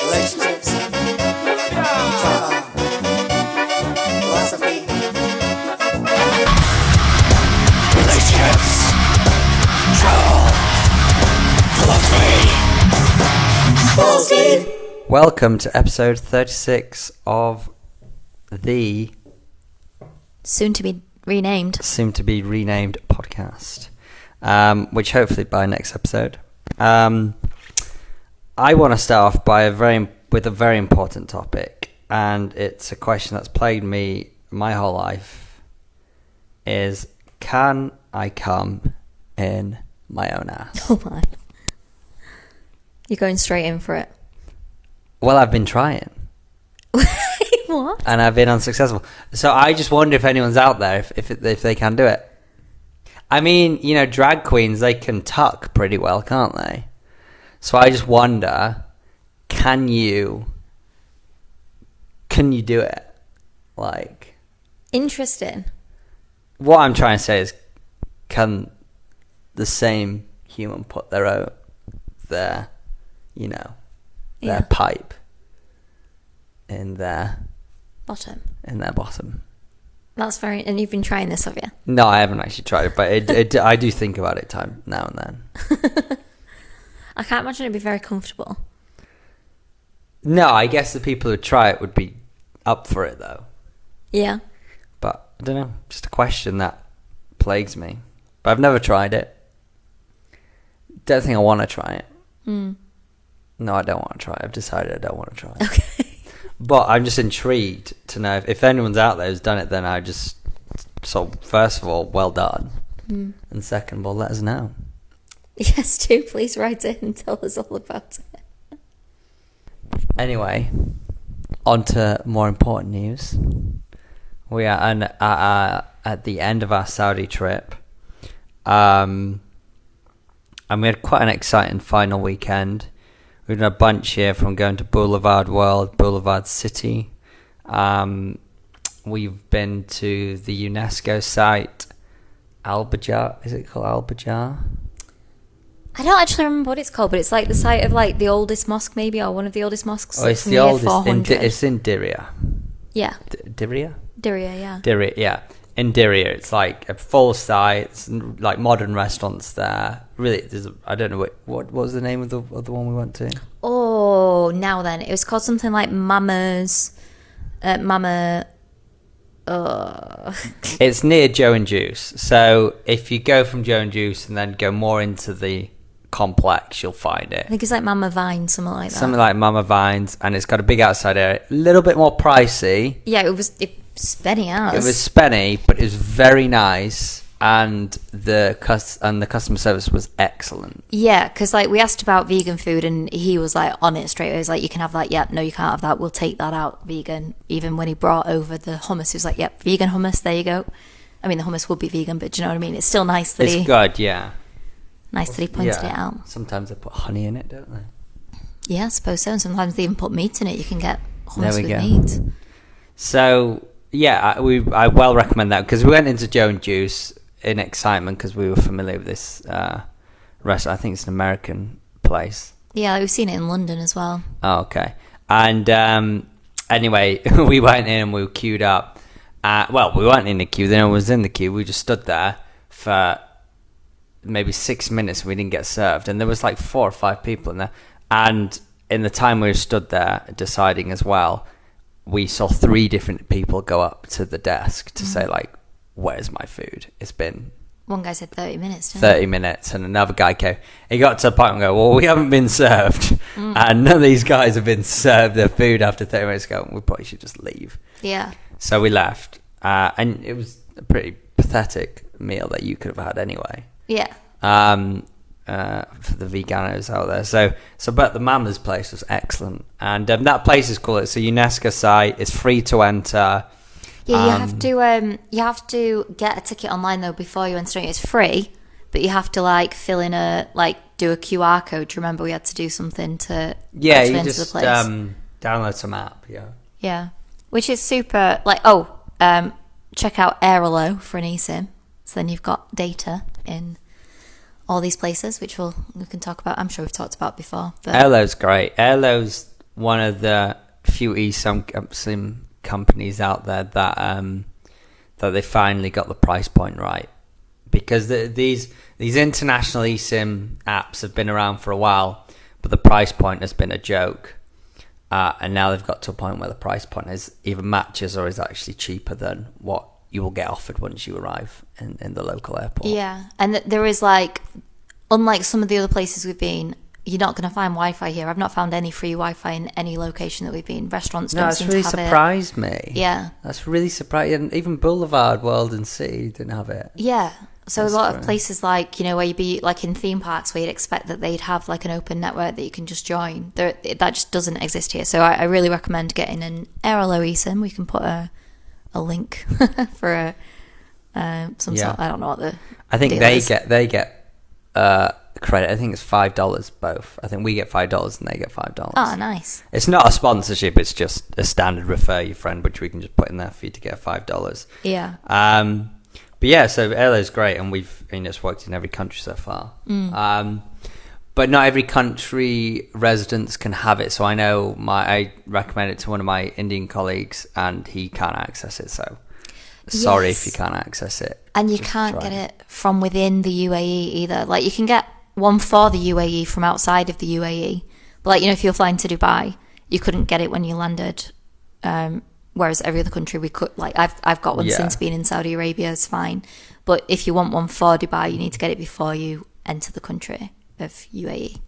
relationships, trauma, philosophy. Relationships, trauma, philosophy. Welcome to episode 36 of the soon to be renamed podcast, which hopefully by next episode. I want to start off with a very important topic, and it's a question that's plagued me my whole life. Is, can I come in my own ass? Oh my. You're going straight in for it. Well, I've been trying. What? And I've been unsuccessful. So I just wonder if anyone's out there, if they can do it. I mean, you know, drag queens, they can tuck pretty well, can't they? So I just wonder, can you do it? Like, interesting. what I'm trying to say is, can the same human put their pipe in their Bottom. That's very... And you've been trying this, have you? No, I haven't actually tried it, but I do think about it time now and then. I can't imagine it'd be very comfortable. No, I guess the people who try it would be up for it, though. Yeah. But, I don't know, just a question that plagues me. But I've never tried it. Don't think I want to try it. Mm. No, I don't want to try it. I've decided I don't want to try it. Okay. But I'm just intrigued to know if anyone's out there who's done it, then I just... So, first of all, well done. Mm. And second of all, let us know. Yes, do. Please write in and tell us all about it. Anyway, on to more important news. We are at the end of our Saudi trip. And we had quite an exciting final weekend. We've done a bunch here, from going to Boulevard World, Boulevard City. We've been to the UNESCO site, Al-Bajar. Is it called Al-Bajar? I don't actually remember what it's called, but it's like the site of like the oldest mosque, maybe, or one of the oldest mosques. Oh, it's from the oldest. 400. It's in Diriyah. Yeah. Diriyah? Diriyah, yeah. Diriyah, yeah. In Diriyah, it's like a full site. It's like modern restaurants there. Really, I don't know what was the name of the one we went to. Oh, now then, it was called something like Mama's. Mama. It's near Joe and Juice. So if you go from Joe and Juice and then go more into the complex, you'll find it. I think it's like Mama Vine, something like that. Something like Mama Vines, and it's got a big outside area. A little bit more pricey. Yeah, it was spenny out. It was spenny, but it was very nice, and the customer service was excellent. Yeah, because like we asked about vegan food, and he was like on it straight away. He was like, "You can have that." Yep. No, you can't have that. We'll take that out. Vegan. Even when he brought over the hummus, he was like, "Yep, vegan hummus. There you go." I mean, the hummus would be vegan, but do you know what I mean? It's still nice that it's good, yeah. Nice that he pointed it out. Sometimes they put honey in it, don't they? Yeah, I suppose so. And sometimes they even put meat in it. You can get hummus There we with go. meat. So yeah, I well recommend that, because we went into Joe and Juice in excitement because we were familiar with this restaurant. I think it's an American place. Yeah, we've seen it in London as well. Oh, okay. And anyway, we went in and we were queued up. Well, we weren't in the queue. Then I was in the queue. We just stood there for maybe 6 minutes. We didn't get served, and there was like 4 or 5 people in there. And in the time we stood there deciding as well, we saw 3 different people go up to the desk to say, like, where's my food? It's been... One guy said 30 minutes, didn't 30 minutes, and another guy came. He got to the point and go, well, we haven't been served. And none of these guys have been served their food after 30 minutes ago. We probably should just leave. Yeah. So we left. And it was a pretty pathetic meal that you could have had anyway. Yeah. For the veganos out there. But the Mama's place was excellent. And that place is cool. It's a UNESCO site. It's free to enter. Yeah, you have to get a ticket online though before you enter. It's free, but you have to like fill in do a QR code. Do you remember we had to do something to you enter just the place? download some app. Yeah, which is super. Check out Airalo for an eSIM. So then you've got data in all these places, which we can talk about. I'm sure we've talked about before. But Airlo's great. Airlo's one of the few eSIM companies out there that that they finally got the price point right, because these international eSIM apps have been around for a while, but the price point has been a joke, and now they've got to a point where the price point is either matches or is actually cheaper than what you will get offered once you arrive in the local airport. Yeah, and there is like, unlike some of the other places we've been, you're not going to find Wi-Fi here. I've not found any free Wi-Fi in any location that we've been. Restaurants don't seem to have it. That's really surprised me. Yeah. That's really surprising. Even Boulevard, World and City didn't have it. Yeah. So That's a lot great. of places like, you know, where you'd be like in theme parks where you'd expect that they'd have like an open network that you can just join. That just doesn't exist here. So I really recommend getting an Airalo eSIM. We can put a link for some sort. I don't know what the I think deal they is. get credit. I think it's $5 both. I think we get $5 and they get $5. Oh, nice. It's not a sponsorship. It's just a standard refer your friend, which we can just put in there for you to get $5. Yeah. But yeah, so Airlo's great, and it's worked in every country so far. But not every country residents can have it. So I know I recommend it to one of my Indian colleagues, and he can't access it. So sorry Yes. if you can't access it. And you Just can't try get it from within the UAE either. Like, you can get one for the UAE from outside of the UAE. But, like, you know, if you're flying to Dubai, you couldn't get it when you landed. Whereas every other country we could, like, I've got one Yeah. since being in Saudi Arabia, it's fine. But if you want one for Dubai, you need to get it before you enter the country of UAE.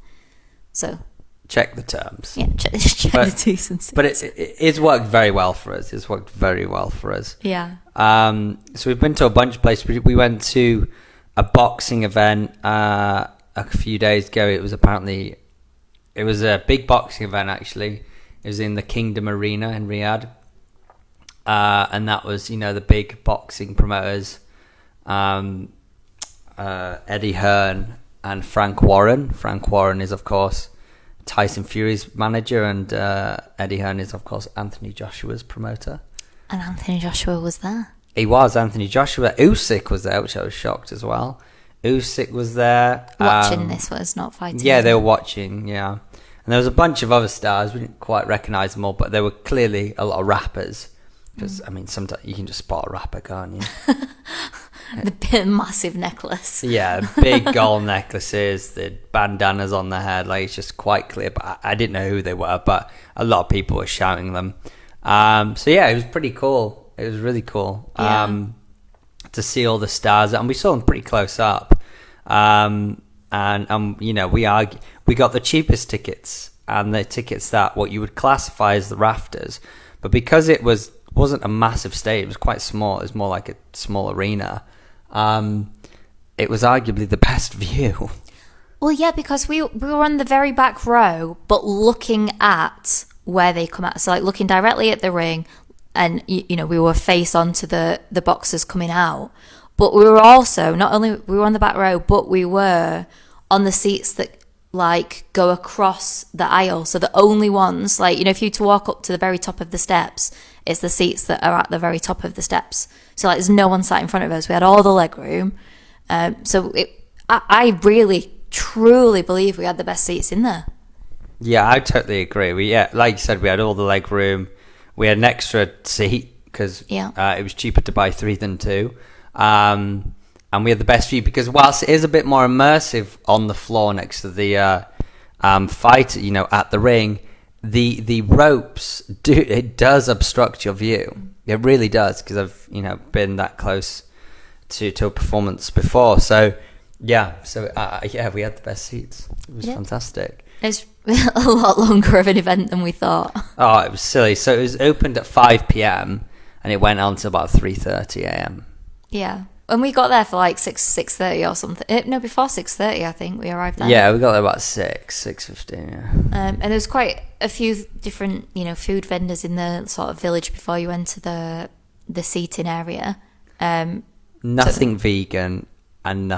So, Check the terms. yeah, check the T's and C's. But it's worked very well for us. It's worked very well for us. Yeah. So we've been to a bunch of places. We went to a boxing event a few days ago. It was a big boxing event, actually. It was in the Kingdom Arena in Riyadh. And that was, you know, the big boxing promoters, Eddie Hearn and Frank Warren. Frank Warren is, of course, Tyson Fury's manager, and Eddie Hearn is, of course, Anthony Joshua's promoter. And Anthony Joshua was there. He was Anthony Joshua. Usyk was there, which I was shocked as well. Usyk was there. Watching this was not fighting. Yeah, they were watching, yeah. And there was a bunch of other stars. We didn't quite recognise them all, but there were clearly a lot of rappers. Because, I mean, sometimes you can just spot a rapper, can't you? The big, massive necklace. Yeah, big gold necklaces, the bandanas on their head. Like, it's just quite clear. But I didn't know who they were, but a lot of people were shouting them. So, yeah, it was pretty cool. It was really cool to see all the stars. And we saw them pretty close up. And you know, we got the cheapest tickets, and the tickets that what you would classify as the rafters. But because it wasn't a massive stage, it was quite small. It was more like a small arena. It was arguably the best view. Well, yeah, because we were on the very back row, but looking at where they come at. So, like, looking directly at the ring, and, you know, we were face onto the boxers coming out. But we were also, not only we were on the back row, but we were on the seats that, like, go across the aisle. So the only ones, like, you know, if you were to walk up to the very top of the steps, it's the seats that are at the very top of the steps. So, like, there's no one sat in front of us. We had all the leg room. I really, truly believe we had the best seats in there. Yeah, I totally agree. Like you said, we had all the leg room. We had an extra seat because it was cheaper to buy 3 than 2. And we had the best view because whilst it is a bit more immersive on the floor next to the fight, you know, at the ring, the ropes it does obstruct your view. It really does, because I've, you know, been that close to a performance before. So we had the best seats. It was fantastic. It's a lot longer of an event than we thought. Oh, it was silly. So it was opened at 5 p.m. and it went on to about 3:30 a.m. Yeah. And we got there for like 6:30 or something. No, before 6:30, I think we arrived there. Yeah, we got there about 6:15. Yeah. And there was quite a few different, you know, food vendors in the sort of village before you enter the seating area. Nothing vegan and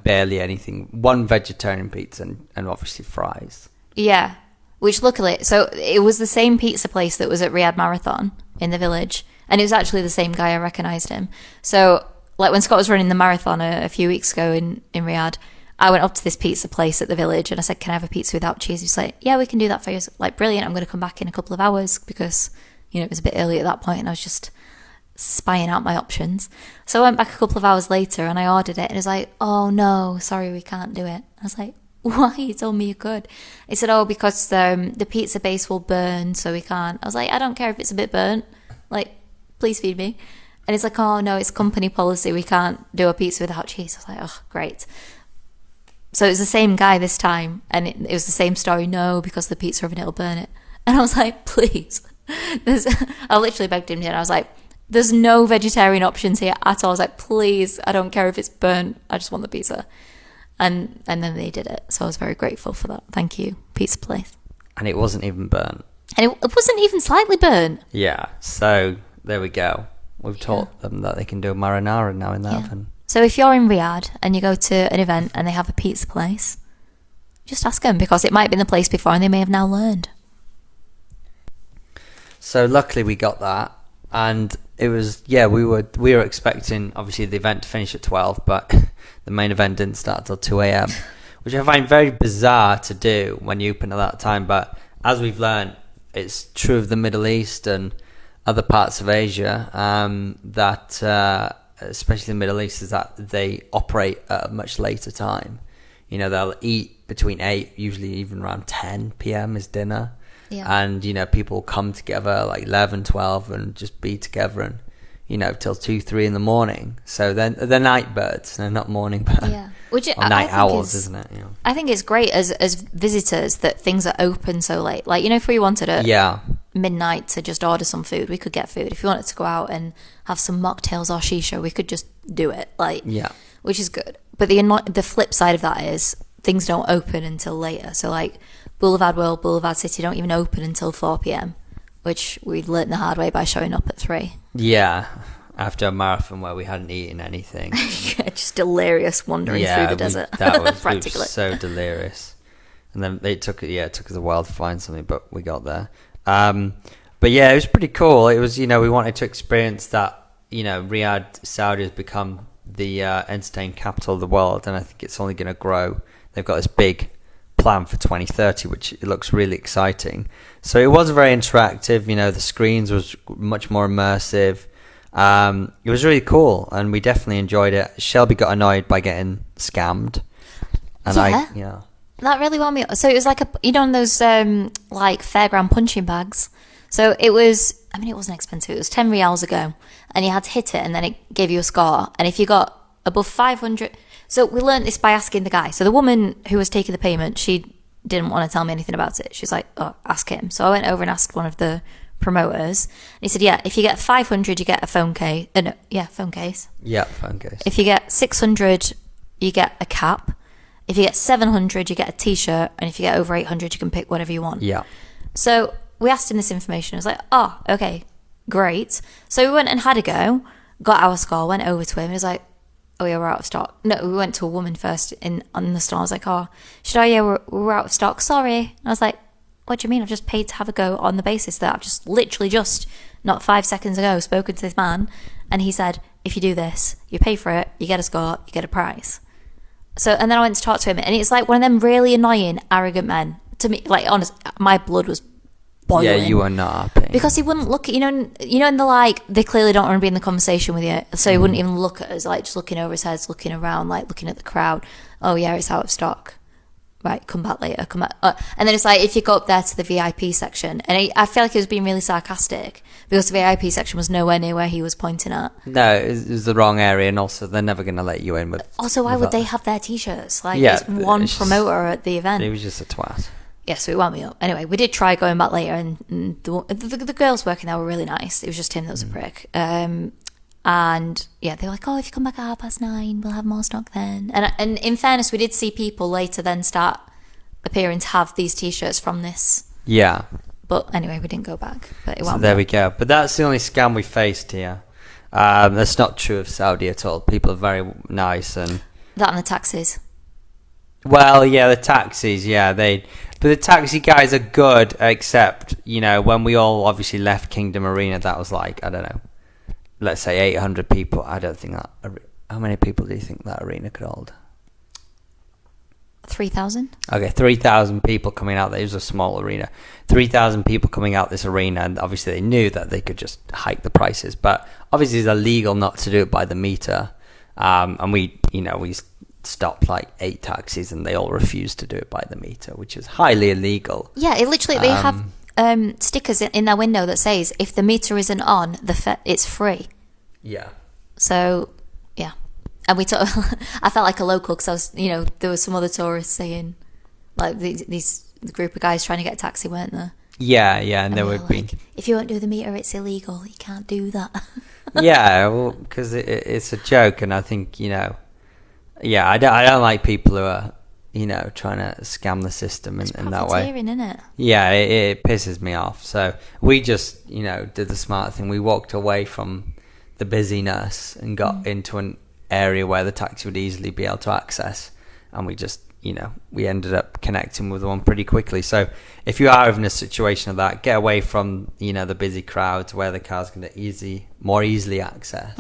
barely anything. One vegetarian pizza and obviously fries. Yeah, which luckily, so it was the same pizza place that was at Riyadh Marathon in the village, and it was actually the same guy. I recognised him. So, like, when Scott was running the marathon a few weeks ago in Riyadh, I went up to this pizza place at the village and I said, can I have a pizza without cheese? He's like, yeah, we can do that for you. I was like, brilliant. I'm going to come back in a couple of hours because, it was a bit early at that point and I was just spying out my options. So I went back a couple of hours later and I ordered it and it was like, oh no, sorry, we can't do it. I was like, why? You told me you could. He said, oh, because the pizza base will burn, so we can't. I was like, I don't care if it's a bit burnt. Like, please feed me. And he's like, oh no, it's company policy. We can't do a pizza without cheese. I was like, oh, great. So it was the same guy this time, and it was the same story. No, because the pizza oven, it'll burn it. And I was like, please. I literally begged him to, and I was like, there's no vegetarian options here at all. I was like, please, I don't care if it's burnt. I just want the pizza. And then they did it. So I was very grateful for that. Thank you, pizza place. And it wasn't even burnt. And it wasn't even slightly burnt. Yeah, so there we go. We've taught them that they can do marinara now in the oven. So if you're in Riyadh and you go to an event and they have a pizza place, just ask them, because it might have been the place before and they may have now learned. So luckily we got that, and it was, we were expecting obviously the event to finish at 12, but the main event didn't start till 2 a.m, which I find very bizarre to do when you open at that time. But as we've learned, it's true of the Middle East and other parts of Asia, that especially the Middle East, is that they operate at a much later time. They'll eat between 8, usually even around 10 p.m. is dinner. Yeah. And, people come together like 11, 12 and just be together and, till 2, 3 in the morning. So then they're night birds, they're not morning birds. Yeah. Which or night owls, isn't it? I think it's great as visitors that things are open so late. Like, if we wanted at midnight to just order some food, we could get food. If we wanted to go out and have some mocktails or shisha, we could just do it. Which is good. But the flip side of that is things don't open until later. So like Boulevard World, Boulevard City don't even open until 4 p.m, which we learnt the hard way by showing up at 3. Yeah, after a marathon where we hadn't eaten anything. Just delirious wandering through the desert. That was practically so delirious. And then it took us a while to find something, but we got there. But yeah, it was pretty cool. It was, we wanted to experience that, Riyadh, Saudi has become the entertainment capital of the world, and I think it's only going to grow. They've got this big plan for 2030, which it looks really exciting. So it was very interactive. The screens was much more immersive. It was really cool, and we definitely enjoyed it. Shelby got annoyed by getting scammed, and that really wound me up. So it was like those like fairground punching bags. So it was, it wasn't expensive. It was 10 riyals ago, and you had to hit it, and then it gave you a score. And if you got above 500, so we learned this by asking the guy. So the woman who was taking the payment, she didn't want to tell me anything about it. She's like, oh, ask him. So I went over and asked one of the promoters, and he said, yeah, if you get 500, you get a phone case. Phone case. Yeah, phone case. If you get 600, you get a cap. If you get 700, you get a t-shirt, and if you get over 800, you can pick whatever you want. Yeah. So we asked him this information. I was like, oh, okay, great. So we went and had a go, got our score, went over to him, and he was like, oh yeah, we're out of stock. No, we went to a woman first on the store. I was like, oh, we're out of stock, sorry. And I was like, what do you mean? I've just paid to have a go on the basis that I've just literally not 5 seconds ago, spoken to this man, and he said, if you do this, you pay for it, you get a score, you get a prize. So, and then I went to talk to him, and it's like one of them really annoying, arrogant men. To me, like, honest, my blood was boiling. Yeah, you were not happy. Because he wouldn't look at, and they clearly don't want to be in the conversation with you, so he wouldn't even look at us, like, just looking over his head, looking around, like, looking at the crowd. Oh, yeah, it's out of stock. Right, come back later, come back. And then it's like, if you go up there to the VIP section, and I feel like he was being really sarcastic, because the VIP section was nowhere near where he was pointing at. No, it was the wrong area, and also they're never going to let you in with... Also, why would they have their t-shirts? Like, it's one promoter at the event. He was just a twat. Yeah, so it wound me up. Anyway, we did try going back later, and the girls working there were really nice. It was just him that was a prick. And yeah, they were like, oh, if you come back at 9:30, we'll have more stock then. And in fairness, we did see people later then start appearing to have these t-shirts from this. Yeah. But anyway, we didn't go back. But so there we go. But that's the only scam we faced here. That's not true of Saudi at all. People are very nice. And that and the taxis. Well, yeah, the taxis, yeah. But the taxi guys are good, except, when we all obviously left Kingdom Arena, that was like, I don't know, let's say 800 people. I don't think that... How many people do you think that arena could hold? 3,000. Okay, 3,000 people coming out there. It was a small arena. 3,000 people coming out this arena, and obviously they knew that they could just hike the prices. But obviously it's illegal not to do it by the meter. And we stopped like 8 taxis, and they all refused to do it by the meter, which is highly illegal. Yeah, it literally they have stickers in their window that says if the meter isn't on, it's free. Yeah. So yeah, and I felt like a local because I was, there was some other tourists saying, like these group of guys trying to get a taxi, weren't there? Yeah, and there would be. If you won't do the meter, it's illegal. You can't do that. Yeah, well, because it's a joke, and I think yeah, I don't like people who are trying to scam the system in that way. It's isn't it? Yeah, it pisses me off. So we just did the smart thing. We walked away from the busyness and got into an area where the taxi would easily be able to access, and we just we ended up connecting with one pretty quickly. So if you are in a situation of that, get away from the busy crowds where the car's going to more easily access,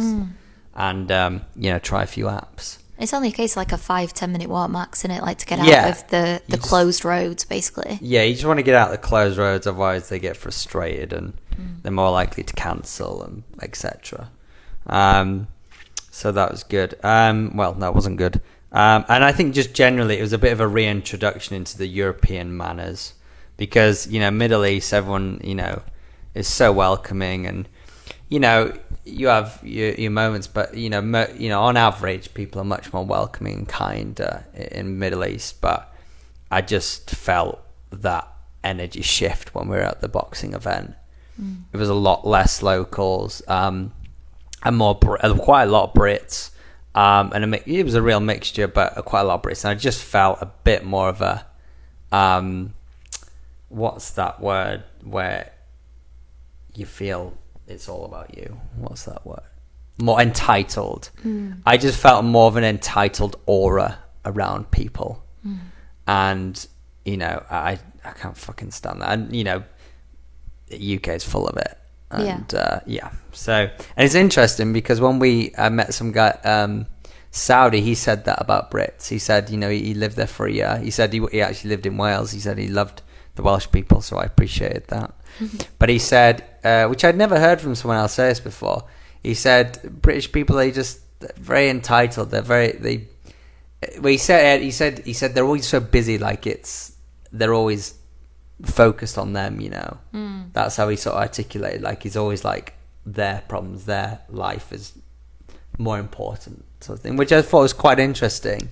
and try a few apps. It's only a case of like a 5-10 minute walk max, isn't it? Like to get out of the closed roads, basically. Yeah, you just want to get out of the closed roads, otherwise they get frustrated and they're more likely to cancel and etc. So that was good. Well, that wasn't good. And I think just generally it was a bit of a reintroduction into the European manners, because Middle East, everyone is so welcoming, and you have your moments, but on average people are much more welcoming and kind in Middle East. But I just felt that energy shift when we were at the boxing event. It was a lot less locals, and quite a lot of Brits. And it was a real mixture, but quite a lot of Brits. And I just felt a bit more of a, what's that word where you feel it's all about you? What's that word? More entitled. I just felt more of an entitled aura around people. And, I can't fucking stand that. And, the UK is full of it. And so, and it's interesting because when we met some guy, Saudi, he said that about Brits. He said he lived there for a year. He said he actually lived in Wales. He said he loved the Welsh people, so I appreciated that. But he said, which I'd never heard from someone else say this before, he said British people, they're very entitled. He said they're always so busy, like they're always focused on them, That's how he sort of articulated, like he's always like their problems, their life is more important, sort of thing, which I thought was quite interesting.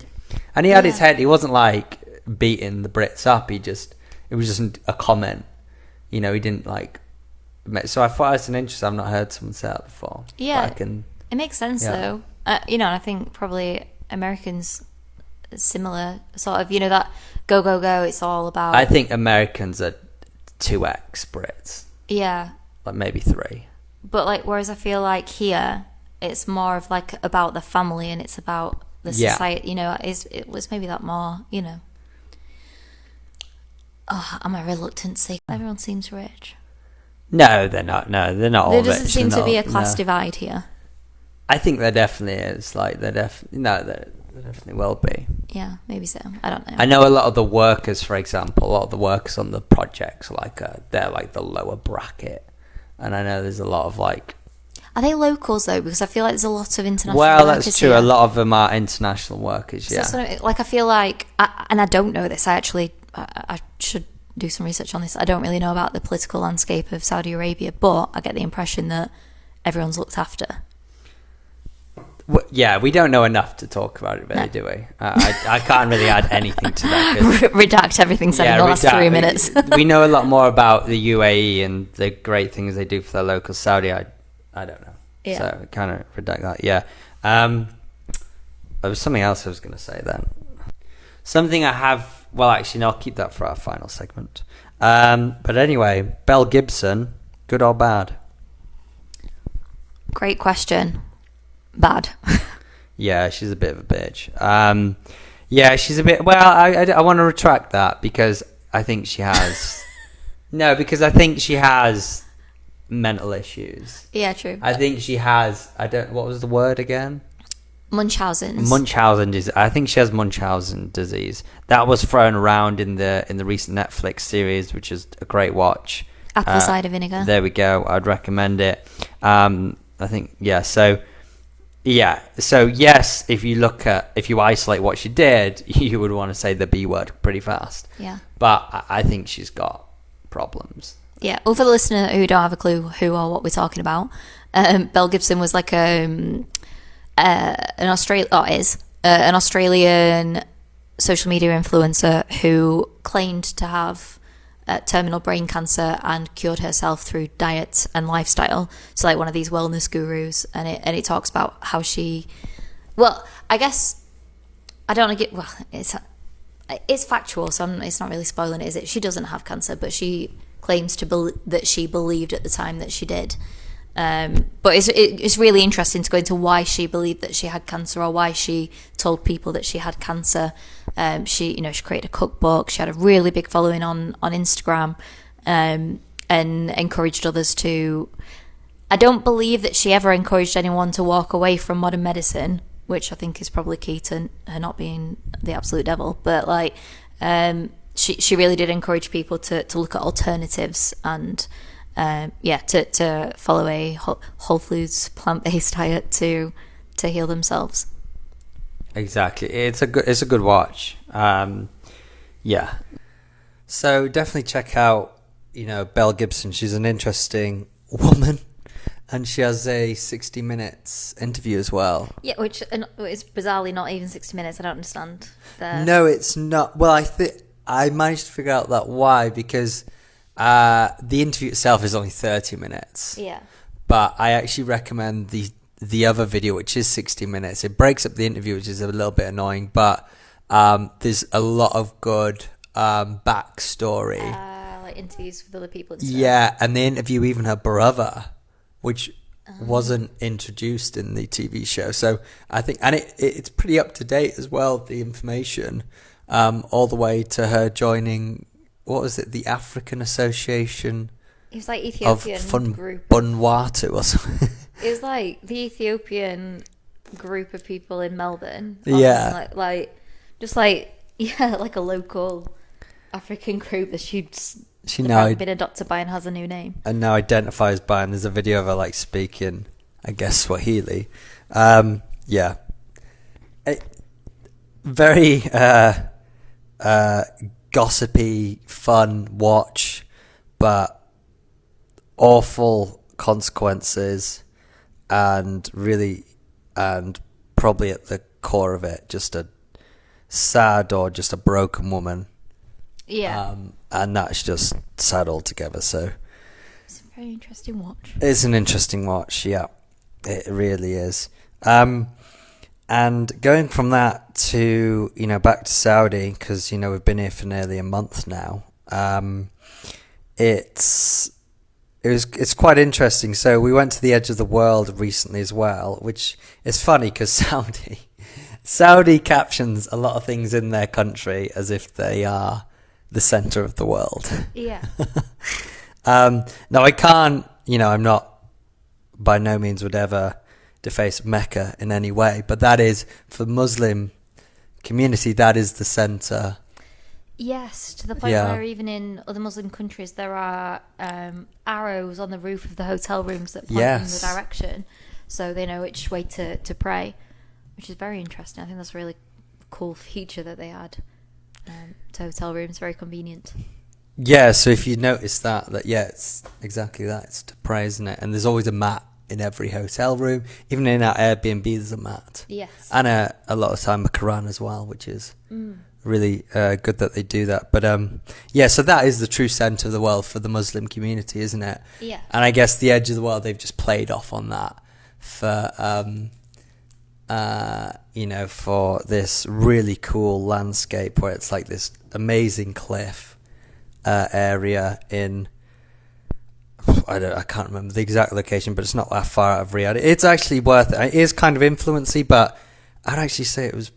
And he had his head, he wasn't like beating the Brits up, it was just a comment, he didn't like, so I thought it's an interesting, I've not heard someone say that before. It makes sense though, and I think probably Americans similar sort of, that go, it's all about. I think Americans are 2x Brits. Yeah. Like maybe 3. But like, whereas I feel like here, it's more of like about the family and it's about the society, it was maybe that more, Oh, am I reluctant to say everyone seems rich? No, they're not. No, they're not all rich. There doesn't seem to be a class divide here. I think there definitely is. Like, there definitely will be. Yeah, maybe so. I don't know. I know a lot of the workers, for example, a lot of the workers on the projects, they're like the lower bracket. And I know there's a lot of like... Are they locals though? Because I feel like there's a lot of international workers. Well, that's true. Here. A lot of them are international workers, yeah. So I feel like... and I don't know this. I should do some research on this. I don't really know about the political landscape of Saudi Arabia, but I get the impression that everyone's looked after. Yeah, we don't know enough to talk about it, really, do we? I can't really add anything to that. Redact everything said in the last 3 minutes. We know a lot more about the UAE and the great things they do for their local Saudi. I don't know. Yeah. So kind of redact that. Yeah. There was something else I was going to say then. Something I have... Well, actually, no, I'll keep that for our final segment. But anyway, Belle Gibson, good or bad? Great question. Bad. Yeah, she's a bit of a bitch. Yeah, she's a bit... Well, I want to retract that because I think she has... No, because I think she has mental issues. Yeah, true. I think she has... What was the word again? Munchausen disease. I think she has Munchausen disease. That was thrown around in the recent Netflix series, which is a great watch. Apple cider vinegar. There we go. I'd recommend it. I think So yes, if you isolate what she did, you would want to say the B word pretty fast. Yeah. But I think she's got problems. Yeah. Well, for the listener who don't have a clue who or what we're talking about, Belle Gibson was like an Australian social media influencer who claimed to have terminal brain cancer and cured herself through diet and lifestyle. So like one of these wellness gurus, and it talks about how she, well, I guess I don't want to get, well, it's factual, so it's not really spoiling it, is it? She doesn't have cancer, but she claims that she believed at the time that she did. But it's really interesting to go into why she believed that she had cancer, or why she told people that she had cancer. She created a cookbook. She had a really big following on Instagram, and encouraged others to. I don't believe that she ever encouraged anyone to walk away from modern medicine, which I think is probably key to her not being the absolute devil. But like, she really did encourage people to look at alternatives and. To follow a whole foods plant-based diet to heal themselves. Exactly, it's a good watch. So definitely check out Belle Gibson. She's an interesting woman, and she has a 60 minutes interview as well. Yeah, which is bizarrely not even 60 minutes. I don't understand. No, it's not. Well, I managed to figure out that why, because. The interview itself is only 30 minutes. Yeah. But I actually recommend the other video, which is 60 minutes. It breaks up the interview, which is a little bit annoying, but there's a lot of good backstory. Like interviews with other people and stuff. Yeah, and they interview even her brother, which wasn't introduced in the TV show. So I think, and it's pretty up to date as well, the information, all the way to her joining... What was it? The African Association. It was like Ethiopian of group. Vanuatu or something. It was like the Ethiopian group of people in Melbourne. Yeah. Like a local African group that she's now been adopted by and has a new name. And now identifies by, and there's a video of her like speaking, I guess, Swahili. Very gossipy, fun watch, but awful consequences, and probably at the core of it, just a sad or just a broken woman. Yeah. And that's just sad altogether. So it's a very interesting watch. It's an interesting watch, yeah. It really is. And going from that to, back to Saudi, because, we've been here for nearly a month now. It's quite interesting. So we went to the edge of the world recently as well, which is funny because Saudi captions a lot of things in their country as if they are the center of the world. Yeah. Now I can't, I'm not, by no means would ever deface Mecca in any way, but that is, for the Muslim community, that is the center. Yes, to the point where even in other Muslim countries there are arrows on the roof of the hotel rooms that point in the direction, so they know which way to pray, which is very interesting. I think that's a really cool feature that they add to hotel rooms. Very convenient. Yeah, so if you notice that it's exactly that. It's to pray, isn't it? And there's always a mat in every hotel room. Even in our Airbnb, there's a mat. Yes. And a lot of time a Quran as well, which is really good that they do that. But so that is the true centre of the world for the Muslim community, isn't it? Yeah. And I guess the edge of the world, they've just played off on that for for this really cool landscape where it's like this amazing cliff area in... I can't remember the exact location, but it's not that far out of Riyadh. It's actually worth it. It is kind of influency, but I'd actually say it was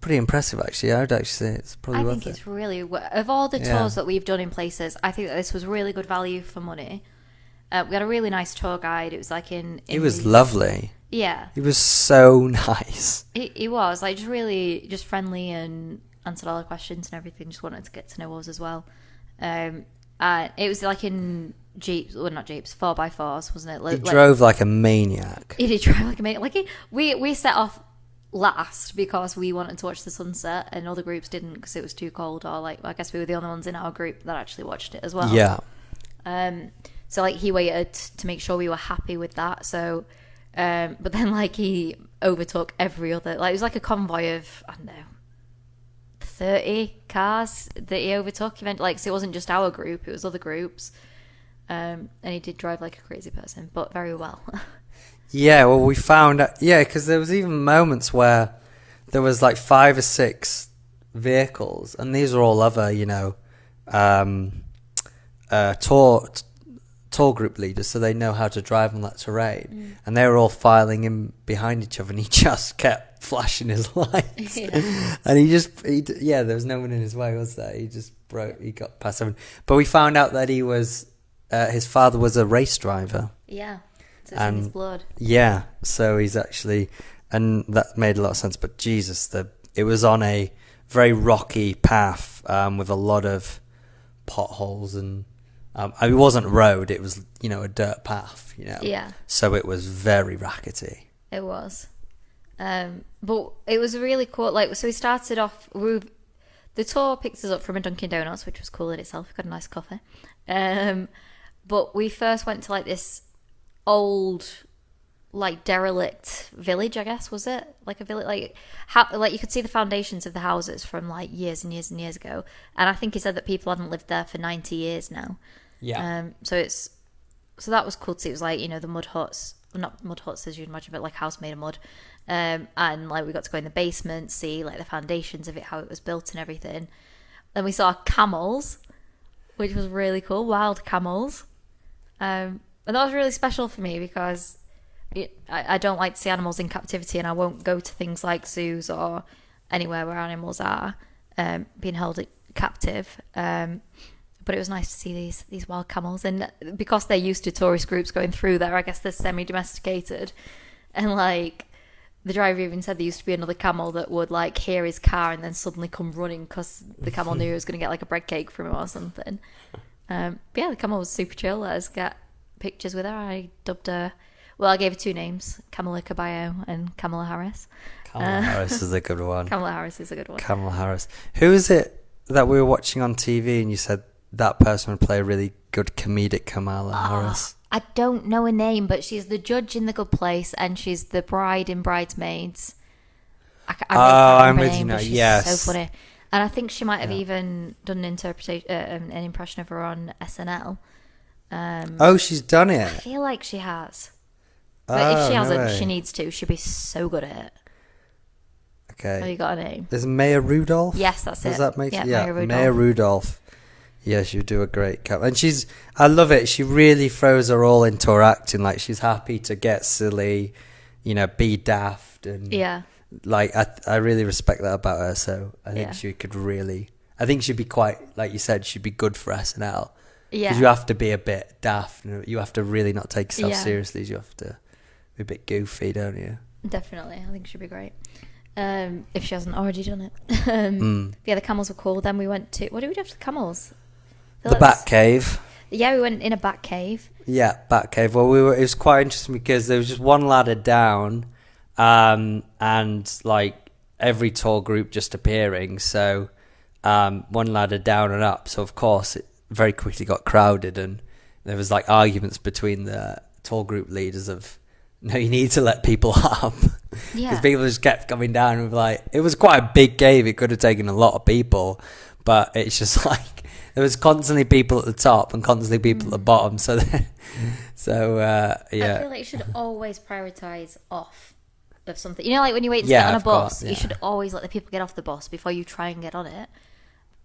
pretty impressive, actually. I would actually say it's probably worth it. I think it's really... Of all the tours that we've done in places, I think that this was really good value for money. We had a really nice tour guide. It was like He was lovely. Yeah. He was so nice. He was like just really just friendly and answered all the questions and everything. Just wanted to get to know us as well. And it was like in Jeeps, well not Jeeps, 4x4s, wasn't it? He drove like a maniac. He did drive like a maniac. Like we set off last because we wanted to watch the sunset and other groups didn't because it was too cold, or like I guess we were the only ones in our group that actually watched it as well. Yeah. So like he waited to make sure we were happy with that. So but then like he overtook every other, like it was like a convoy of, I don't know, 30 cars that he overtook eventually. Like, so it wasn't just our group, it was other groups. And he did drive like a crazy person, but very well. Yeah, well, we found out, yeah, because there was even moments where there was like 5 or 6 vehicles, and these are all other, you know, tour group leaders, so they know how to drive on that terrain. And they were all filing in behind each other, and he just kept flashing his lights. Yeah. And there was no one in his way, was there? He got past everyone. But we found out that he was, his father was a race driver. Yeah. So it's in his blood. Yeah, so he's actually, and that made a lot of sense. But Jesus, it was on a very rocky path with a lot of potholes, and it wasn't a road; it was, you know, a dirt path. You know, Yeah. So it was very rackety. It was, but it was really cool. Like, so we started off. The tour picked us up from a Dunkin' Donuts, which was cool in itself. We got a nice coffee, but we first went to like this old, like derelict village, I guess, was it? Like a village, like you could see the foundations of the houses from like years and years and years ago. And I think he said that people hadn't lived there for 90 years now. Yeah. So that was cool to see. It was like, you know, the mud huts, well, not mud huts as you'd imagine, but like house made of mud. And like we got to go in the basement, see like the foundations of it, how it was built and everything. Then we saw camels, which was really cool, wild camels. And that was really special for me because I don't like to see animals in captivity, and I won't go to things like zoos or anywhere where animals are being held captive. But it was nice to see these wild camels, and because they're used to tourist groups going through there, I guess they're semi-domesticated. And like the driver even said there used to be another camel that would like hear his car and then suddenly come running because the camel knew he was going to get like a bread cake from him or something. But yeah, the camel was super chill. Let us get pictures with her. I dubbed her, well, I gave her 2 names, Kamala Cabello and Kamala Harris. Kamala Harris is a good one. Kamala Harris is a good one. Kamala Harris. Who is it that we were watching on TV and you said that person would play a really good comedic Kamala Harris? I don't know her name, but she's the judge in The Good Place and she's the bride in Bridesmaids. I'm with you now. She's Yes. so funny. And I think she might have even done an interpretation, an impression of her on SNL. She's done I it. feel like she has. But if she no hasn't, way. she needs to. She'd be so good at it. Okay. Oh, you got a name? Is Maya Rudolph? Yes, that's Does it. that make Yeah, yeah, Maya Rudolph. Maya Rudolph. Yeah, she would do a great cap. And I love it. She really throws her all into her acting. Like, she's happy to get silly, you know, be daft. And Yeah. like, I really respect that about her. So I think she could really, I think she'd be quite, like you said, she'd be good for SNL. Yeah. Because you have to be a bit daft. You have to really not take yourself Yeah. seriously. You have to be a bit goofy, don't you? Definitely. I think she'd be great. If she hasn't already done it. Yeah, the camels were cool. Then we went to, what did we do after the camels? The Bat Cave. Yeah, we went in a bat cave. Yeah, Bat Cave. Well, it was quite interesting because there was just one ladder down, and like every tour group just appearing. So one ladder down and up. So of course it very quickly got crowded, and there was like arguments between the tour group leaders of, no, you need to let people up. Yeah. Because people just kept coming down and like, it was quite a big cave. It could have taken a lot of people, but it's just like, there was constantly people at the top and constantly people at the bottom. So, yeah. I feel like you should always prioritise off of something. You know, like when you wait to get on a of bus, course, you should always let the people get off the bus before you try and get on it.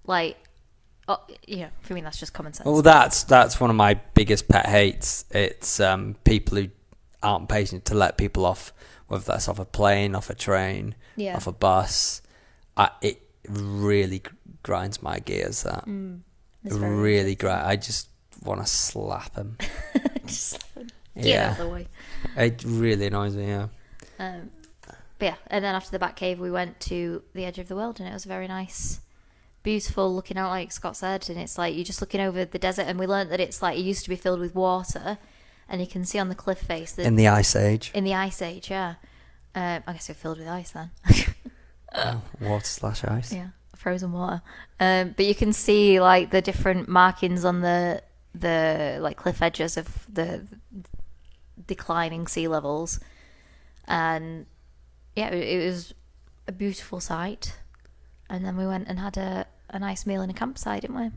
Like, you know, for me, that's just common sense. Well, that's one of my biggest pet hates. It's people who aren't patient to let people off, whether that's off a plane, off a train, off a bus. It really grinds my gears, that. It really grinds. I just want to slap him. Just get Yeah. out of the way. It really annoys me, yeah. But yeah, and then after the Bat Cave, we went to the edge of the world, and it was very nice, beautiful, looking out like Scott said, and it's like you're just looking over the desert, and we learnt that it's like it used to be filled with water, and you can see on the cliff face that In the Ice Age. in the Ice Age, yeah. I guess we're filled with ice then. Water/ice. Yeah, frozen water. But you can see like the different markings on the like cliff edges of the declining sea levels, and yeah, it was a beautiful sight. And then we went and had a nice meal in a campsite, didn't we?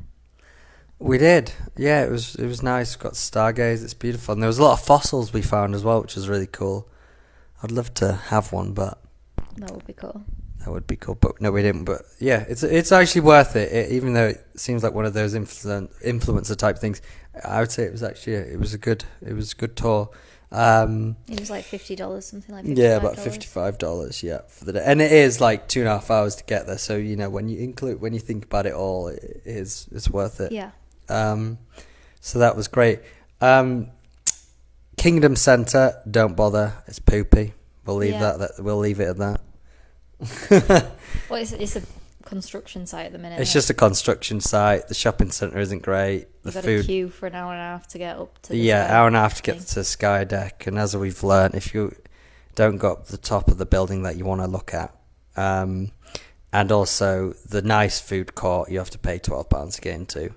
We did. Yeah, it was nice. Got stargaze. It's beautiful, and there was a lot of fossils we found as well, which was really cool. I'd love to have one, but That would be cool. that would be cool. But no, we didn't. But yeah, it's actually worth it. Even though it seems like one of those influencer type things, I would say it was actually it was a good tour. It was like $50, something like $55. Yeah, about $55. Yeah, for the day, and it is like 2.5 hours to get there. So you know when you think about it all, it's worth it. Yeah. So that was great. Kingdom Centre, don't bother. It's poopy. We'll leave we'll leave it at that. Well, it's a construction site at the minute. It's just a construction site. The shopping centre isn't great. The You've got food. to queue for an hour and a half to get up to the Yeah, sky hour and a half to get thing. to the sky deck. And as we've learned, if you don't go up the top of the building that you want to look at, and also the nice food court, you have to pay £12 to get into,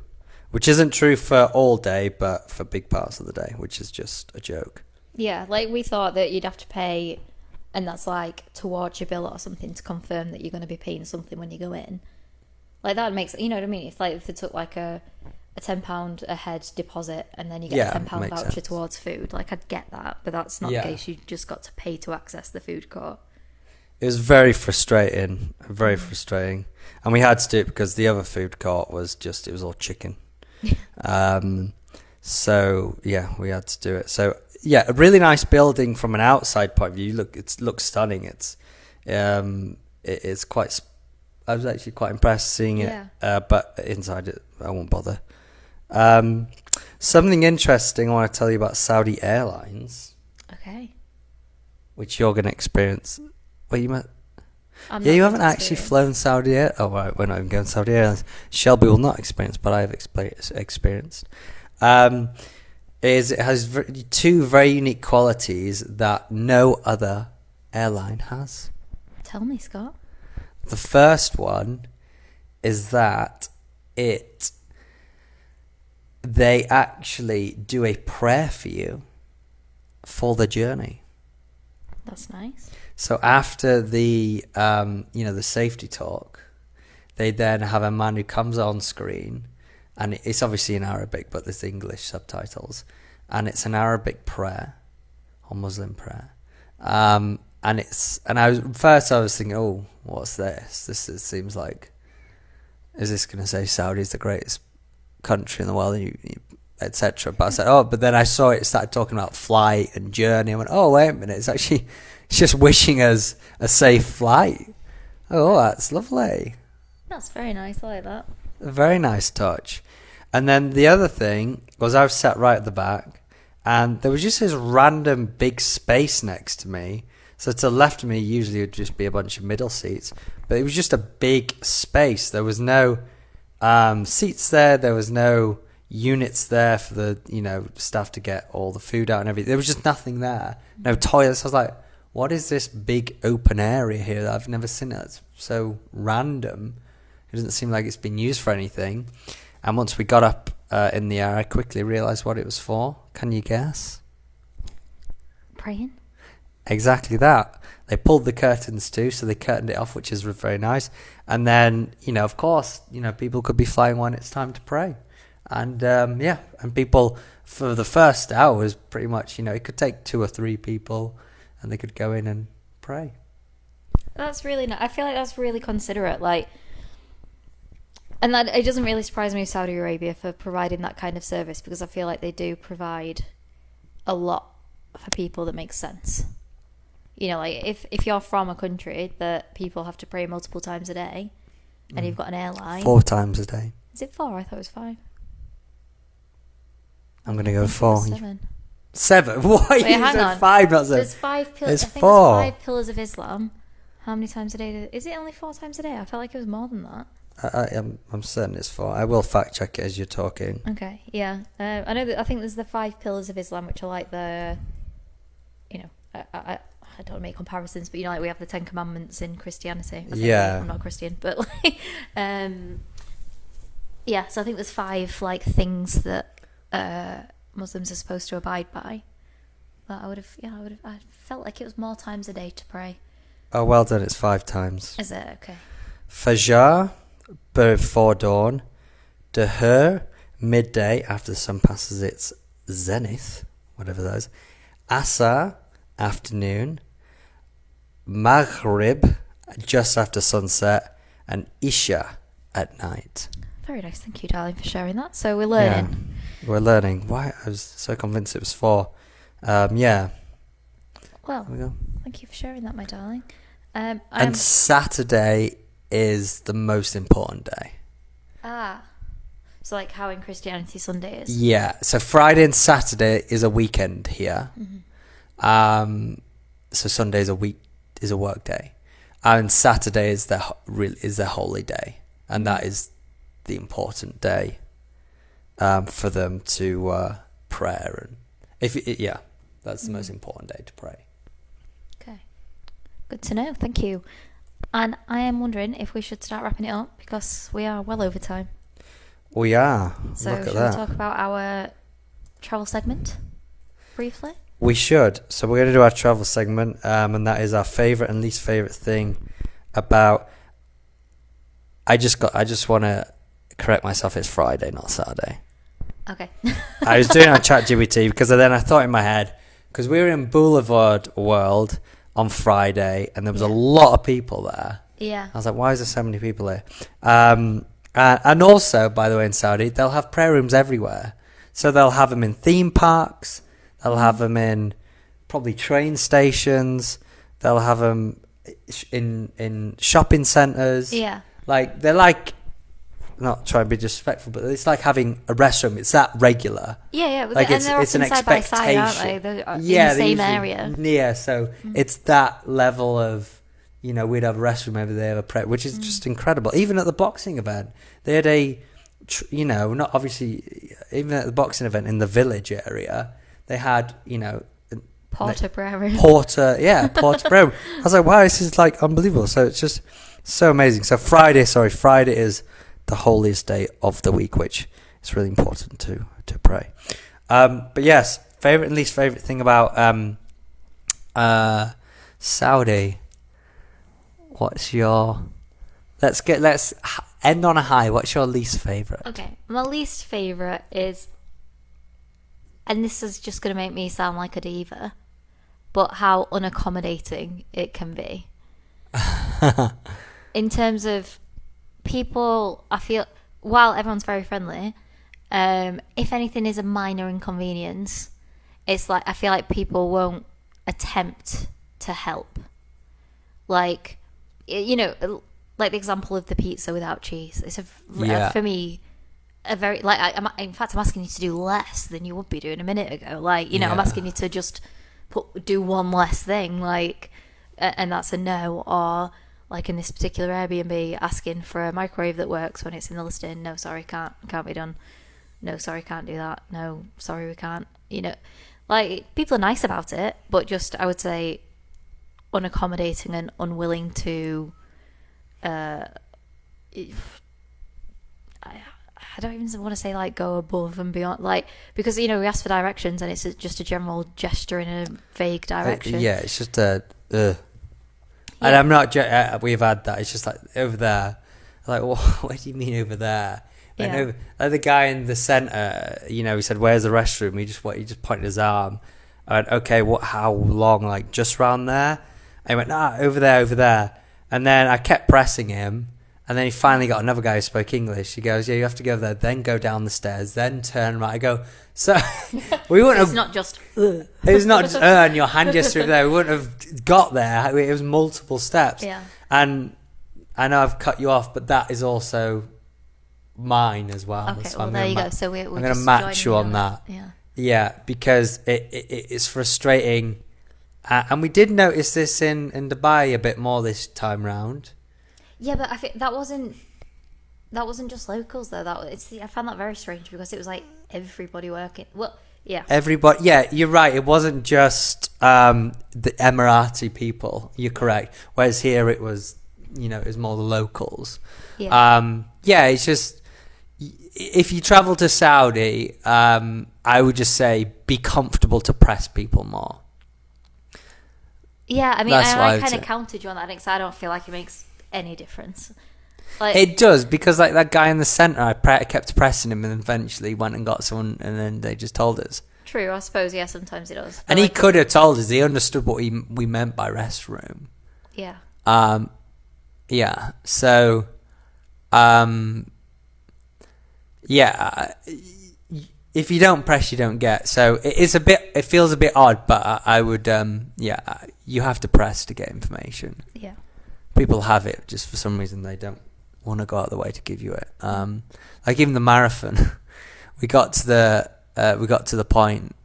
which isn't true for all day, but for big parts of the day, which is just a joke. Yeah, like we thought that you'd have to pay, and that's like towards your bill or something to confirm that you're going to be paying something when you go in. Like that makes, you know what I mean? If they took like a £10 a head deposit and then you get a £10 makes voucher sense. towards food, like I'd get that, but that's not Yeah. the case. You just got to pay to access the food court. It was very frustrating, and we had to do it because the other food court was it was all chicken. So yeah, we had to do it. So yeah, a really nice building from an outside point of view. It looks stunning. It's quite. I was actually quite impressed seeing it, but inside it, I won't bother. Something interesting I want to tell you about Saudi Airlines, Okay. which you're going to experience. Well, you might. I'm Yeah, not you going haven't to actually experience. flown Saudi Air. Oh, right, we're not even going Saudi Airlines. Shelby will not experience, but I have experienced. It has two very unique qualities that no other airline has. Tell me, Scott. The first one is that they actually do a prayer for you for the journey. That's nice. So after the the safety talk, they then have a man who comes on screen, and it's obviously in Arabic, but there's English subtitles, and it's an Arabic prayer or Muslim prayer. And I was thinking, oh, what's this? It seems like, is this going to say Saudi is the greatest country in the world, etc. But I said, but then I saw it started talking about flight and journey. I went, oh, wait a minute, it's just wishing us a safe flight. Oh, that's lovely. That's very nice. I like that. A very nice touch. And then the other thing was I was sat right at the back, and there was just this random big space next to me. So to the left of me usually would just be a bunch of middle seats, but it was just a big space. There was no seats there. There was no units there for the staff to get all the food out and everything. There was just nothing there. No toilets. I was like, what is this big open area here that I've never seen? It's so random. It doesn't seem like it's been used for anything. And once we got up in the air, I quickly realised what it was for. Can you guess? Praying. Exactly that. They pulled the curtains too, so they curtained it off, which is very nice. And then, of course, people could be flying when it's time to pray. And and people for the first hours, pretty much, it could take 2 or 3 people, and they could go in and pray. That's really nice. I feel like that's really considerate. And that it doesn't really surprise me with Saudi Arabia for providing that kind of service, because I feel like they do provide a lot for people that makes sense. If you're from a country that people have to pray multiple times a day, and you've got an airline 4 times a day. Is it 4? I thought it was 5. I'm going to go I think it was 4. 7. 7. What? Wait, You hang said on. 5, not 7. There's 5 pillars. It's I think 4. there's 5 pillars of Islam. How many times a day? Is it only 4 times a day? I felt like it was more than that. I'm certain it's 4. I will fact check it as you're talking. Okay, yeah. I know that. I think there's the 5 pillars of Islam, which are like the, I don't want to make comparisons, but like we have the 10 Commandments in Christianity. Yeah. I'm not Christian, but like, yeah. So I think there's 5 like things that Muslims are supposed to abide by. But I felt like it was more times a day to pray. Oh, well done. It's 5 times. Is it? Okay. Fajr, before dawn. Duhur, midday after the sun passes its zenith, whatever that is. Asr, afternoon. Maghrib, just after sunset. And Isha, at night. Very nice. Thank you, darling, for sharing that. So we're learning. Yeah, we're learning. Why? I was so convinced it was 4. Yeah. Well, There we go. thank you for sharing that, my darling. And Saturday is the most important day. So like how in Christianity Sunday is. Yeah. So Friday and Saturday is a weekend here. Mm-hmm. So Sunday is a work day, and Saturday is the holy day, and that is the important day for them to prayer and that's the most important day to pray. Okay. Good to know. Thank you. And I am wondering if we should start wrapping it up because we are well over time. We are. So Look at should that. we talk about our travel segment briefly? We should. So we're going to do our travel segment, and that is our favourite and least favourite thing about. I just want to correct myself. It's Friday, not Saturday. Okay. I was doing it on ChatGPT because then I thought in my head, because we were in Boulevard World on Friday and there was a lot of people there. Yeah. I was like, why is there so many people here? And also, by the way, in Saudi, they'll have prayer rooms everywhere. So they'll have them in theme parks. They'll have them in probably train stations. They'll have them in shopping centres. Yeah. Like, they're like, not trying to be disrespectful, but it's like having a restroom. It's that regular. Yeah. Like and they're it's an often side by side, aren't expectation. they? They're Yeah, in the same area. Yeah, so it's that level of, we'd have a restroom over there, a prayer, which is just incredible. Even at the boxing event, they had not obviously, even at the boxing event in the village area, they had, Porter prayer room. Porter prayer room. I was like, wow, this is like unbelievable. So it's just so amazing. So Friday is the holiest day of the week, which is really important to pray. But yes, favorite and least favorite thing about Saudi. What's your? Let's end on a high. What's your least favorite? Okay, my least favorite is, and this is just going to make me sound like a diva, but how unaccommodating it can be. In terms of people, I feel, while everyone's very friendly, if anything is a minor inconvenience, it's like I feel like people won't attempt to help. Like, like the example of the pizza without cheese. It's for me a very in fact I'm asking you to do less than you would be doing a minute ago. Like, I'm asking you to just do one less thing, like, and that's a no. Or like in this particular Airbnb, asking for a microwave that works when it's in the listing. No, sorry, can't be done. No, sorry, can't do that. No, sorry, we can't. Like, people are nice about it, but just, I would say, unaccommodating and unwilling to. I don't even want to say like go above and beyond, like, because we ask for directions and it's just a general gesture in a vague direction. It's just and I'm not. We've had that. It's just like over there. Like, what do you mean over there? And over, like the guy in the centre, he said, "Where's the restroom?" He just pointed his arm. I went, "Okay, how long? Like just round there?" I went, "Nah, over there." And then I kept pressing him, and then he finally got another guy who spoke English. He goes, "Yeah, you have to go there, then go down the stairs, then turn right." I go, "So we wouldn't have." It's not just. It's not just and your hand gesture over there. We wouldn't have got there. It was multiple steps. Yeah. And I know I've cut you off, but that is also mine as well. Okay, So well, there you go. So we're I'm going to just match you joining on that. Yeah. Yeah, because it's frustrating. And we did notice this in Dubai a bit more this time round. Yeah, but I think that wasn't just locals though. I found that very strange because it was like everybody working. Well, yeah. Everybody, yeah, you're right. It wasn't just the Emirati people. You're correct. Whereas here it was, it was more the locals. Yeah. Yeah, it's just if you travel to Saudi, I would just say be comfortable to press people more. Yeah, I mean, That's what I I'd kind of say. counted you on that because I don't feel like it makes any difference. Like, It does, because like that guy in the centre, I kept pressing him, and eventually went and got someone, and then they just told us. true, I suppose. Yeah, sometimes it does. But And he like, could have told us. He understood what we meant by restroom. Yeah. Yeah. So, yeah. If you don't press, you don't get. So it feels a bit odd, but I would, yeah, you have to press to get information. Yeah. People have it, just for some reason they don't want to go out of the way to give you it. Like even the marathon, we got to the point,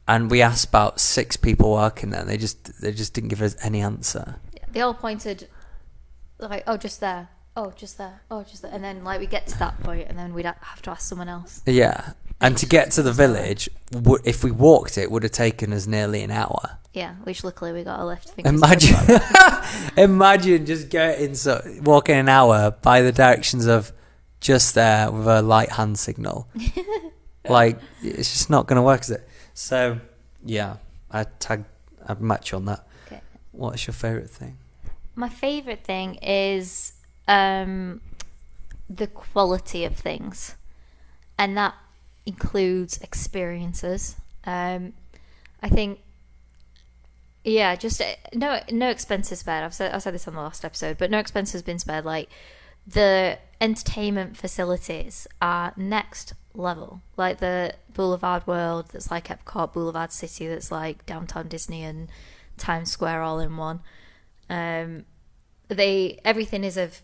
and we asked about 6 people working there, and they just didn't give us any answer. Yeah. They all pointed like, oh, just there. Oh, just there. Oh, just there. And then like we get to that point, and then we'd have to ask someone else. Yeah, and to get to the village, if we walked, it would have taken us nearly an hour. Yeah, which luckily we got a lift. Imagine just walking an hour by the directions of just there with a light hand signal. Like, it's just not going to work, is it? So, yeah, I'd match you on that. Okay. What's your favourite thing? My favourite thing is the quality of things, and that includes experiences. I think, yeah, just no expense is spared. I've said this on the last episode, but no expense has been spared. Like, the entertainment facilities are next level. Like the Boulevard World, that's like Epcot, Boulevard City, that's like Downtown Disney and Times Square all in one. Everything is of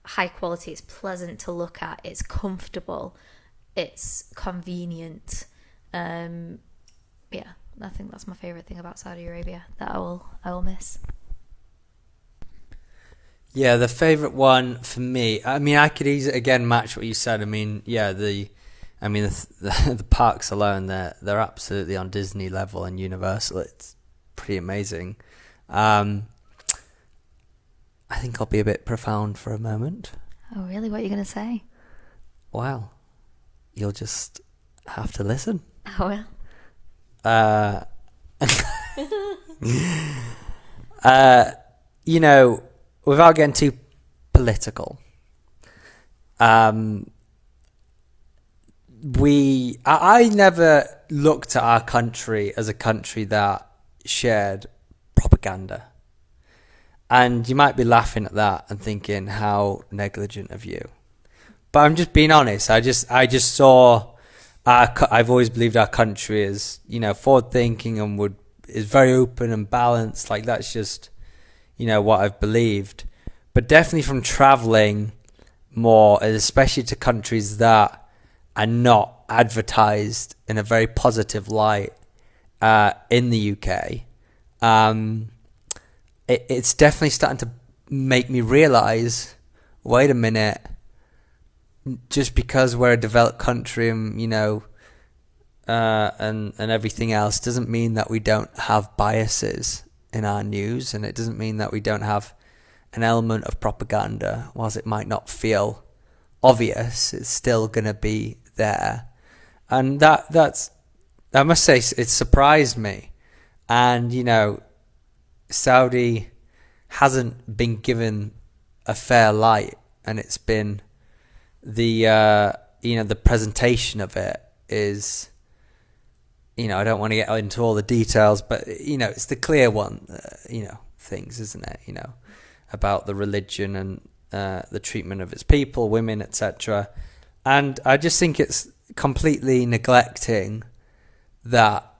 high quality. It's pleasant to look at. It's comfortable. It's convenient. Yeah, I think that's my favorite thing about Saudi Arabia that I will miss. Yeah, the favourite one for me, I mean, I could easily again match what you said. I mean, yeah, the parks alone, they're absolutely on Disney level and Universal. It's pretty amazing. I think I'll be a bit profound for a moment. Oh, really? What are you going to say? Well, you'll just have to listen. Oh, well. Without getting too political, I never looked at our country as a country that shared propaganda. And you might be laughing at that and thinking, how negligent of you. But I'm just being honest. I just saw, I've always believed our country is, forward thinking and is very open and balanced. Like, that's just, what I've believed. But definitely from traveling more, especially to countries that are not advertised in a very positive light, in the UK, it's definitely starting to make me realise, wait a minute, just because we're a developed country and, and everything else doesn't mean that we don't have biases in our news, and it doesn't mean that we don't have an element of propaganda. Whilst it might not feel obvious, it's still going to be there. And that's, I must say, it surprised me. And, Saudi hasn't been given a fair light, and it's been the presentation of it is, I don't want to get into all the details, but it's the clear one, things, isn't it? About the religion and the treatment of its people, women, etc. And I just think it's completely neglecting that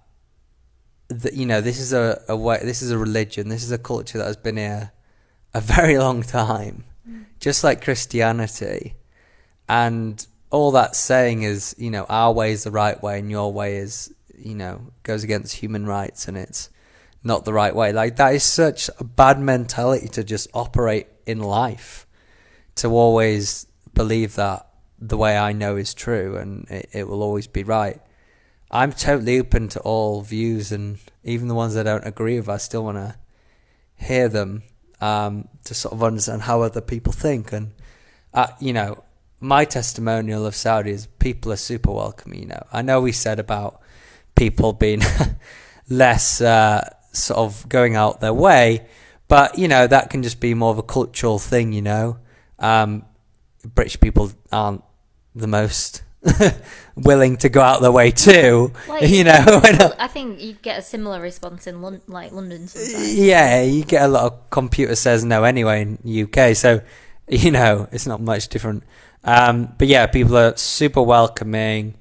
this is a way, this is a religion, this is a culture that has been here a very long time, just like Christianity. And all that's saying is, our way is the right way and your way is, goes against human rights and it's not the right way. Like, that is such a bad mentality to just operate in life, to always believe that the way I know is true and it will always be right. I'm totally open to all views, and even the ones I don't agree with, I still want to hear them, to sort of understand how other people think. And, my testimonial of Saudi is people are super welcoming. I know we said about people being less sort of going out their way, but that can just be more of a cultural thing. British people aren't the most willing to go out their way too. I think you get a similar response in London sometimes. Yeah, you get a lot of computer says no anyway in UK, so it's not much different. But yeah, people are super welcoming,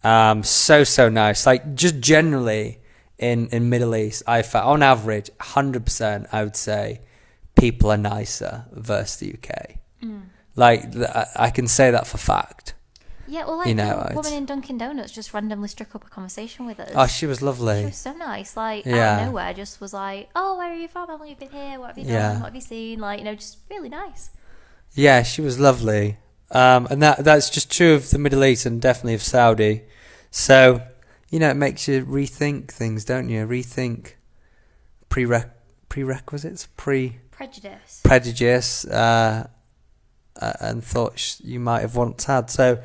so nice. Like, just generally in Middle East, I found on average 100% I would say people are nicer versus the UK. Like, I can say that for fact. Yeah, well, the woman in Dunkin' Donuts just randomly struck up a conversation with us. Oh, she was lovely. She was so nice. Like, out of nowhere, just was like, "Oh, where are you from? How long have you been here? What have you done? What have you seen?" Like, just really nice. Yeah, she was lovely. And that's just true of the Middle East and definitely of Saudi. So, it makes you rethink things, don't you? Rethink prerequisites, prejudice, and thoughts you might have once had. So,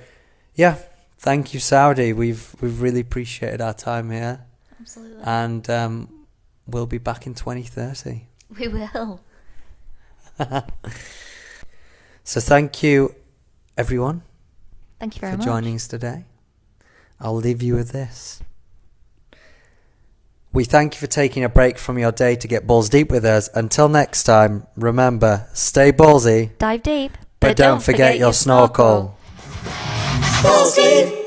yeah, thank you, Saudi. We've really appreciated our time here. Absolutely. And we'll be back in 2030. We will. So thank you, everyone. Thank you very much for joining us today. I'll leave you with this. We thank you for taking a break from your day to get balls deep with us. Until next time, remember, stay ballsy. Dive deep. But don't forget your snorkel. Balls deep.